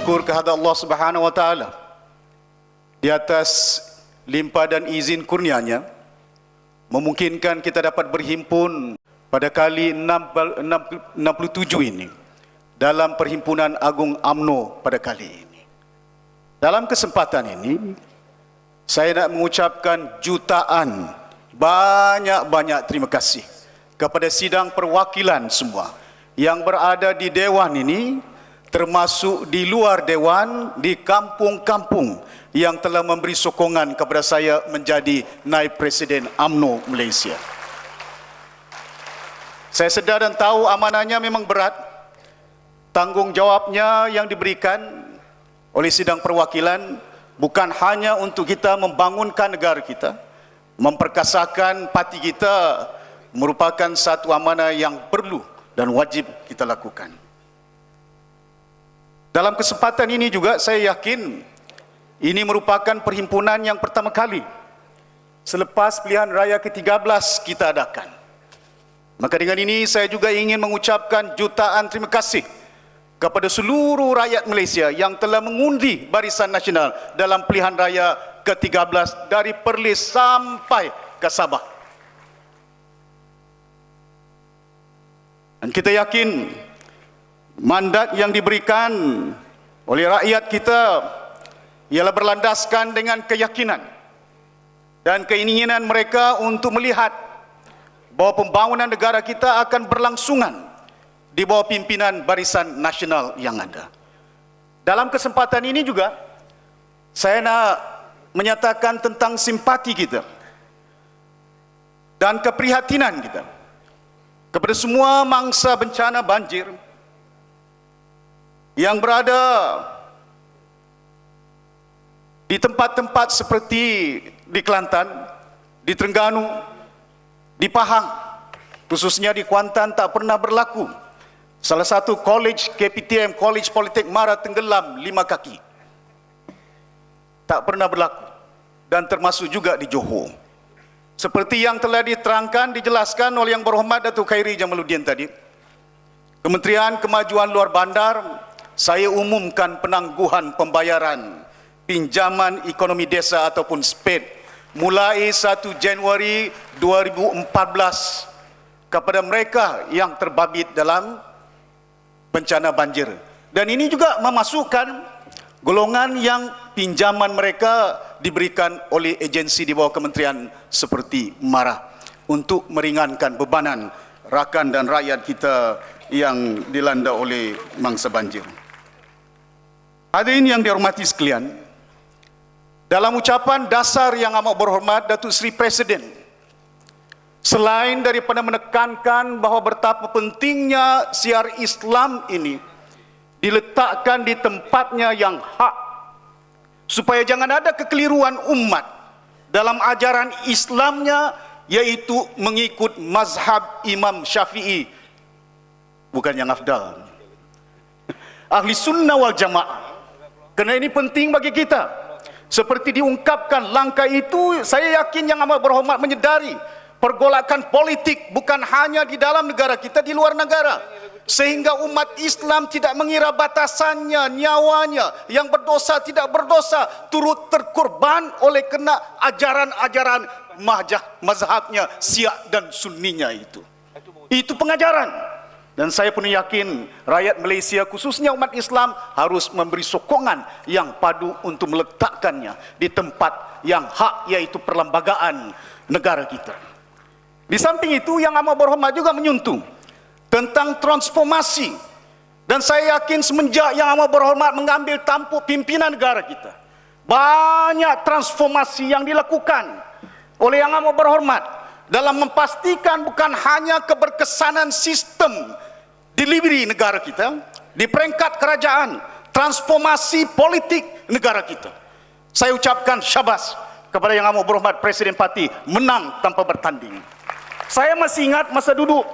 bersyukur kepada Allah Subhanahu wa taala di atas limpah dan izin kurnia-Nya memungkinkan kita dapat berhimpun pada kali 67 ini dalam Perhimpunan Agung UMNO pada kali ini. Dalam kesempatan ini saya nak mengucapkan jutaan banyak-banyak terima kasih kepada sidang perwakilan semua yang berada di Dewan ini, termasuk di luar Dewan, di kampung-kampung yang telah memberi sokongan kepada saya menjadi Naib Presiden UMNO Malaysia. Saya sedar dan tahu amanahnya memang berat, tanggungjawabnya yang diberikan oleh sidang perwakilan bukan hanya untuk kita membangunkan negara kita, memperkasakan parti kita, merupakan satu amanah yang perlu dan wajib kita lakukan. Dalam kesempatan ini juga saya yakin ini merupakan perhimpunan yang pertama kali selepas pilihan raya ke-13 kita adakan. Maka dengan ini saya juga ingin mengucapkan jutaan terima kasih kepada seluruh rakyat Malaysia yang telah mengundi Barisan Nasional dalam pilihan raya ke-13 dari Perlis sampai ke Sabah. Dan kita yakin mandat yang diberikan oleh rakyat kita ialah berlandaskan dengan keyakinan dan keinginan mereka untuk melihat bahawa pembangunan negara kita akan berlangsungan di bawah pimpinan Barisan Nasional yang ada. Dalam kesempatan ini juga saya nak menyatakan tentang simpati kita dan keprihatinan kita kepada semua mangsa bencana banjir yang berada di tempat-tempat seperti di Kelantan, di Terengganu, di Pahang, khususnya di Kuantan tak pernah berlaku. Salah satu college KPTM, College Politek Mara tenggelam 5 kaki. Tak pernah berlaku. Dan termasuk juga di Johor. Seperti yang telah diterangkan, dijelaskan oleh Yang Berhormat Datuk Khairi Jamaluddin tadi, Kementerian Kemajuan Luar Bandar, saya umumkan penangguhan pembayaran pinjaman ekonomi desa ataupun SPED mulai 1 Januari 2014 kepada mereka yang terbabit dalam bencana banjir. Dan ini juga memasukkan golongan yang pinjaman mereka diberikan oleh agensi di bawah kementerian seperti MARA untuk meringankan bebanan rakan dan rakyat kita yang dilanda oleh mangsa banjir. Hadirin yang dihormati sekalian, dalam ucapan dasar yang amat berhormat Datuk Seri Presiden, selain daripada menekankan bahawa betapa pentingnya siar Islam ini diletakkan di tempatnya yang hak, supaya jangan ada kekeliruan umat dalam ajaran Islamnya, yaitu mengikut mazhab Imam Syafi'i, bukan yang afdal, Ahli Sunnah wal Jamaah. Kerana ini penting bagi kita. Seperti diungkapkan langkah itu, saya yakin Yang Amat Berhormat menyedari pergolakan politik bukan hanya di dalam negara kita, di luar negara, sehingga umat Islam tidak mengira batasannya, nyawanya, yang berdosa tidak berdosa turut terkorban oleh kena ajaran-ajaran mazhabnya Syiah dan Sunninya itu. Itu pengajaran. Dan saya pun yakin rakyat Malaysia, khususnya umat Islam, harus memberi sokongan yang padu untuk meletakkannya di tempat yang hak, yaitu perlembagaan negara kita. Di samping itu, Yang Amat Berhormat juga menyuntung tentang transformasi. Dan saya yakin semenjak Yang Amat Berhormat mengambil tampuk pimpinan negara kita, banyak transformasi yang dilakukan oleh Yang Amat Berhormat dalam memastikan bukan hanya keberkesanan sistem delivery negara kita di peringkat kerajaan, transformasi politik negara kita. Saya ucapkan syabas kepada Yang Amat Berhormat Presiden Parti, menang tanpa bertanding. Saya masih ingat masa duduk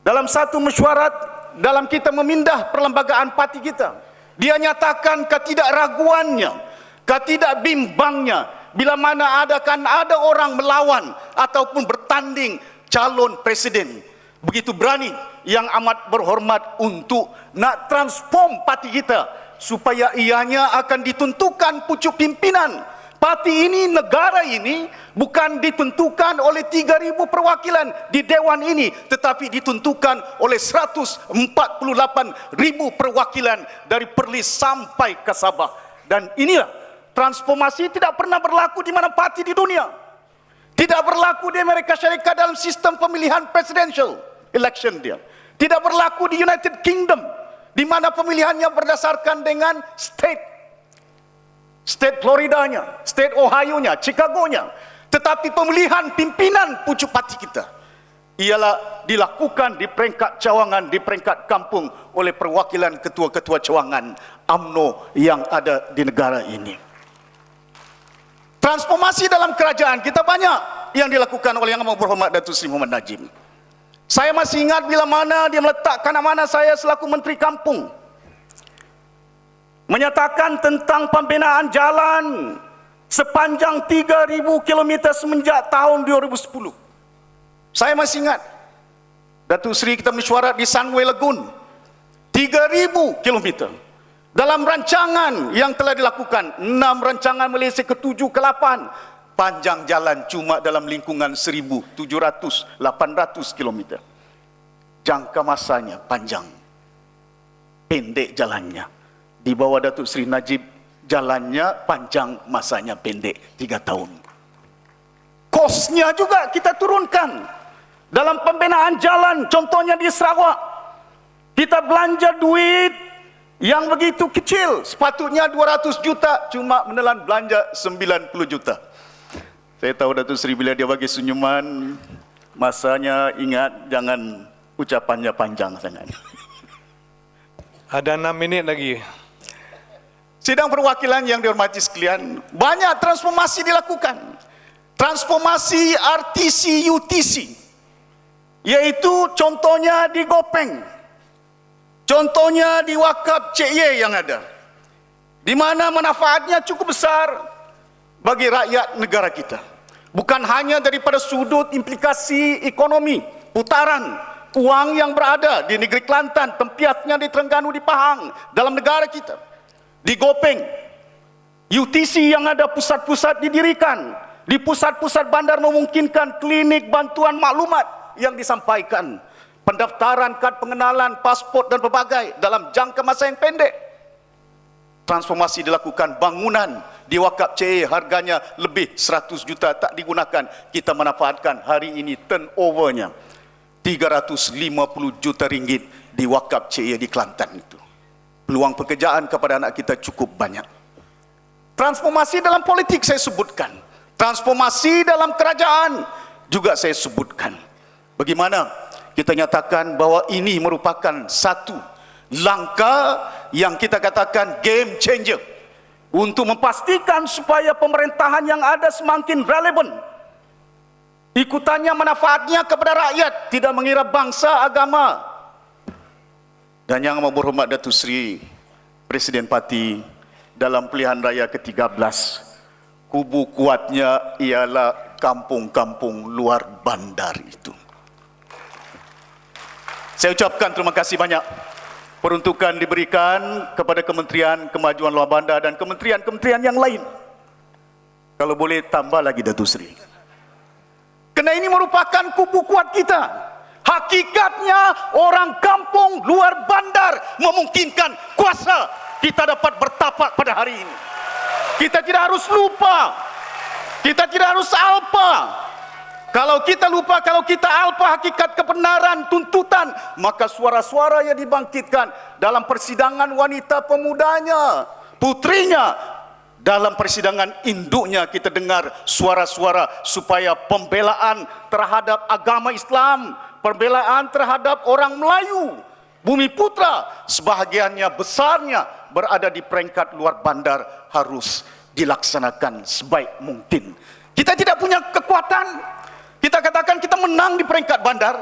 dalam satu mesyuarat dalam kita memindah perlembagaan parti kita. Dia nyatakan ketidakraguannya, ketidakbimbangnya bila mana ada orang melawan ataupun bertanding calon presiden. Begitu berani Yang Amat Berhormat untuk nak transform parti kita supaya ianya akan ditentukan pucuk pimpinan. Parti ini, negara ini bukan ditentukan oleh 3.000 perwakilan di Dewan ini, tetapi ditentukan oleh 148.000 perwakilan dari Perlis sampai ke Sabah. Dan inilah transformasi tidak pernah berlaku di mana parti di dunia. Tidak berlaku di Amerika Syarikat dalam sistem pemilihan presidential election dia. Tidak berlaku di United Kingdom, di mana pemilihannya berdasarkan dengan state Floridanya, state Ohio-nya, Chicago-nya. Tetapi pemilihan pimpinan pucuk parti kita ialah dilakukan di peringkat cawangan, di peringkat kampung oleh perwakilan ketua-ketua cawangan UMNO yang ada di negara ini. Transformasi dalam kerajaan kita banyak yang dilakukan oleh Yang Amat Berhormat Datuk Seri Mohamed Najib. Saya masih ingat bila mana dia meletakkan amanah saya selaku Menteri Kampung, menyatakan tentang pembinaan jalan sepanjang 3.000 km semenjak tahun 2010. Saya masih ingat Datuk Seri kita mesyuarat di Sunway Lagoon, 3.000 km dalam rancangan yang telah dilakukan, 6 rancangan Malaysia ke-7 ke-8. Panjang jalan cuma dalam lingkungan 1.700-800 km. Jangka masanya panjang, pendek jalannya. Di bawah Datuk Seri Najib, jalannya panjang, masanya pendek, 3 tahun. Kosnya juga kita turunkan. Dalam pembinaan jalan, contohnya di Sarawak, kita belanja duit yang begitu kecil, sepatutnya 200 juta, cuma menelan belanja 90 juta. Saya tahu Datuk Seri bila dia bagi senyuman, masanya ingat, jangan ucapannya panjang sangat. Ada 6 minit lagi. Sidang perwakilan yang dihormati sekalian, banyak transformasi dilakukan. Transformasi RTC UTC, yaitu contohnya di Gopeng, contohnya di Wakaf Cik Ye yang ada, di mana manfaatnya cukup besar bagi rakyat negara kita. Bukan hanya daripada sudut implikasi ekonomi, putaran uang yang berada di negeri Kelantan, tempiasnya di Terengganu, di Pahang, dalam negara kita. Di Gopeng, UTC yang ada pusat-pusat didirikan. Di pusat-pusat bandar memungkinkan klinik bantuan maklumat yang disampaikan. Pendaftaran kad pengenalan, pasport dan berbagai dalam jangka masa yang pendek. Transformasi dilakukan, bangunan di Wakaf CE harganya lebih 100 juta tak digunakan. Kita manfaatkan hari ini turnovernya 350 juta ringgit di Wakaf CE di Kelantan itu. Peluang pekerjaan kepada anak kita cukup banyak. Transformasi dalam politik saya sebutkan. Transformasi dalam kerajaan juga saya sebutkan. Bagaimana kita nyatakan bahawa ini merupakan satu langkah yang kita katakan game changer untuk memastikan supaya pemerintahan yang ada semakin relevan. Ikutannya manfaatnya kepada rakyat, tidak mengira bangsa, agama. Dan Yang Amat Berhormat Datuk Seri Presiden Parti dalam pilihan raya ke-13, kubu kuatnya ialah kampung-kampung luar bandar itu. Saya ucapkan terima kasih banyak. Peruntukan diberikan kepada Kementerian Kemajuan Luar Bandar dan kementerian-kementerian yang lain. Kalau boleh tambah lagi Datuk Seri. Kerana ini merupakan kubu kuat kita. Hakikatnya orang kampung luar bandar memungkinkan kuasa kita dapat bertapak pada hari ini. Kita tidak harus lupa. Kita tidak harus alpa. Kalau kita lupa, kalau kita alpa hakikat kebenaran, tuntutan, maka suara-suara yang dibangkitkan dalam persidangan wanita pemudanya, putrinya, dalam persidangan induknya kita dengar suara-suara supaya pembelaan terhadap agama Islam, pembelaan terhadap orang Melayu, Bumi Putra, sebahagiannya besarnya berada di peringkat luar bandar harus dilaksanakan sebaik mungkin. Kita tidak punya kekuatan. Kita katakan kita menang di peringkat bandar.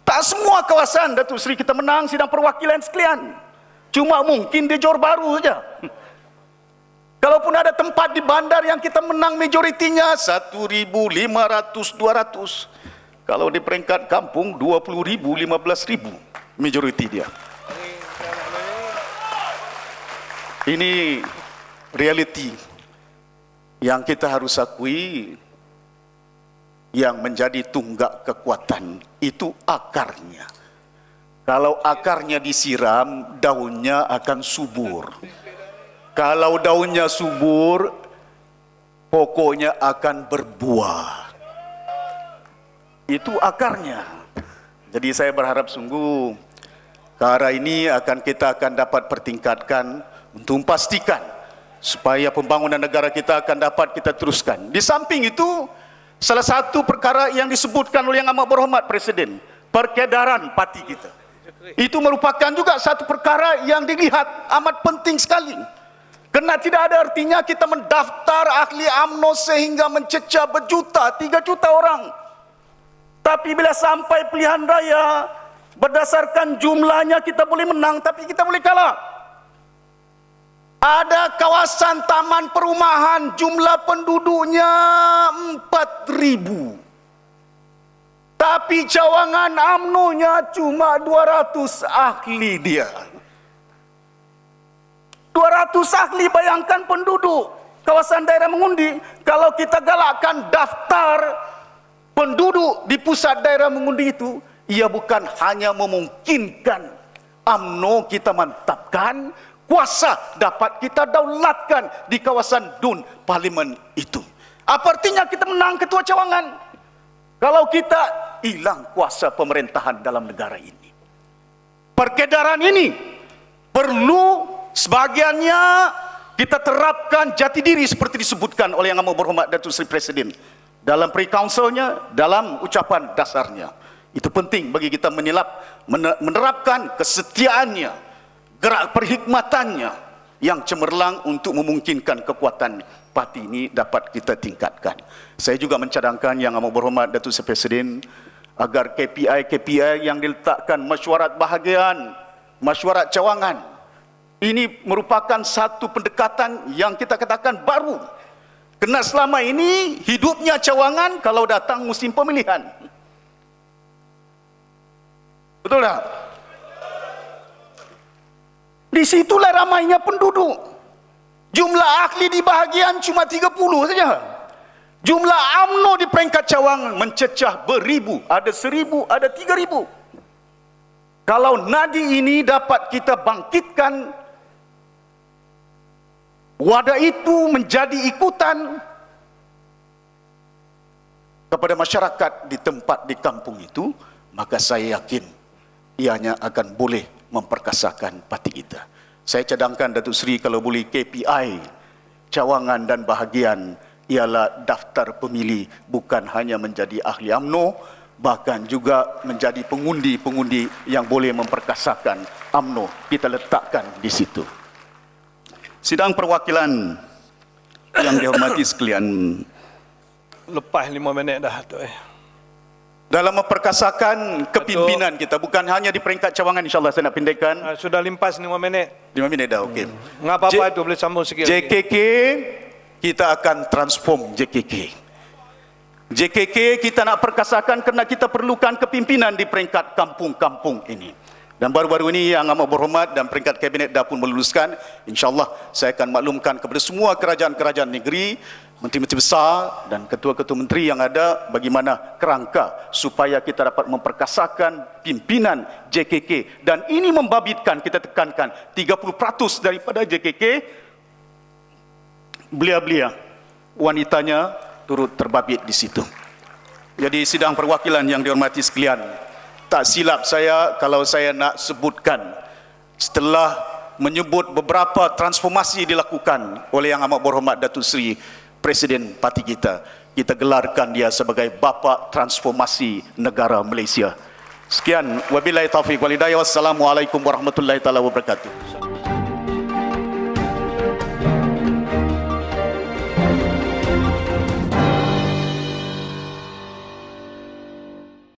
Tak semua kawasan Datuk Seri kita menang sidang perwakilan sekalian. Cuma mungkin di Johor Bahru saja. Kalaupun ada tempat di bandar yang kita menang majoritinya 1.500, 200. Kalau di peringkat kampung 20.000, 15.000 majoriti dia. Ini realiti yang kita harus akui. Yang menjadi tunggak kekuatan itu akarnya. Kalau akarnya disiram, daunnya akan subur. Kalau daunnya subur, pokoknya akan berbuah. Itu akarnya. Jadi saya berharap sungguh ke arah ini kita akan dapat pertingkatkan untuk memastikan supaya pembangunan negara kita akan dapat kita teruskan. Di samping itu, salah satu perkara yang disebutkan oleh Yang Amat Berhormat Presiden, peredaran parti kita. Itu merupakan juga satu perkara yang dilihat amat penting sekali. Kerana tidak ada artinya kita mendaftar ahli UMNO sehingga mencecah berjuta, 3 juta orang. Tapi bila sampai pilihan raya, berdasarkan jumlahnya kita boleh menang, tapi kita boleh kalah. Ada kawasan taman perumahan, jumlah penduduknya 4.000. Tapi cawangan UMNO-nya cuma 200 ahli dia. 200 ahli, bayangkan penduduk kawasan daerah mengundi. Kalau kita galakkan daftar penduduk di pusat daerah mengundi itu, ia bukan hanya memungkinkan UMNO kita mantapkan, kuasa dapat kita daulatkan di kawasan DUN Parlimen itu. Apa artinya kita menang ketua cawangan kalau kita hilang kuasa pemerintahan dalam negara ini? Peredaran ini perlu sebagiannya kita terapkan jati diri seperti disebutkan oleh Yang Amat Berhormat Datuk Seri Presiden dalam pre-councilnya, dalam ucapan dasarnya. Itu penting bagi kita menerapkan kesetiaannya, gerak perhikmatannya yang cemerlang untuk memungkinkan kekuatan parti ini dapat kita tingkatkan. Saya juga mencadangkan Yang Amat Berhormat Datuk Seri Presiden agar KPI yang diletakkan mesyuarat bahagian, mesyuarat cawangan, ini merupakan satu pendekatan yang kita katakan baru. Kerana selama ini hidupnya cawangan kalau datang musim pemilihan. Betul tak? Di situlah ramainya penduduk. Jumlah ahli di bahagian cuma 30 saja. Jumlah UMNO di peringkat cawangan mencecah beribu. Ada 1,000, ada 3,000. Kalau nadi ini dapat kita bangkitkan, wadah itu menjadi ikutan kepada masyarakat di tempat di kampung itu, maka saya yakin ianya akan boleh memperkasakan parti kita. Saya cadangkan Datuk Seri kalau boleh KPI cawangan dan bahagian ialah daftar pemilih, bukan hanya menjadi ahli UMNO, bahkan juga menjadi pengundi-pengundi yang boleh memperkasakan UMNO. Kita letakkan di situ. Sidang perwakilan yang dihormati sekalian, lepas 5 minit dah tu dalam memperkasakan kepimpinan kita, bukan hanya di peringkat cawangan, insyaAllah saya nak pindahkan. Sudah limpas 5 minit. 5 minit dah, okey. Apa-apa itu boleh sambung sikit. JKK, kita akan transform JKK. JKK kita nak perkasakan kerana kita perlukan kepimpinan di peringkat kampung-kampung ini. Dan baru-baru ini Yang Amat Berhormat dan peringkat kabinet dah pun meluluskan, insyaAllah saya akan maklumkan kepada semua kerajaan-kerajaan negeri, menteri-menteri besar dan ketua-ketua menteri yang ada, bagaimana kerangka supaya kita dapat memperkasakan pimpinan JKK. Dan ini membabitkan, kita tekankan 30% daripada JKK belia-belia wanitanya turut terbabit di situ. Jadi sidang perwakilan yang dihormati sekalian, tak silap saya kalau saya nak sebutkan, setelah menyebut beberapa transformasi dilakukan oleh Yang Amat Berhormat Datuk Seri Presiden parti kita, kita gelarkan dia sebagai bapa transformasi negara Malaysia. Sekian, wabillahi taufiq wal hidayah. Wassalamualaikum warahmatullahi taala wabarakatuh.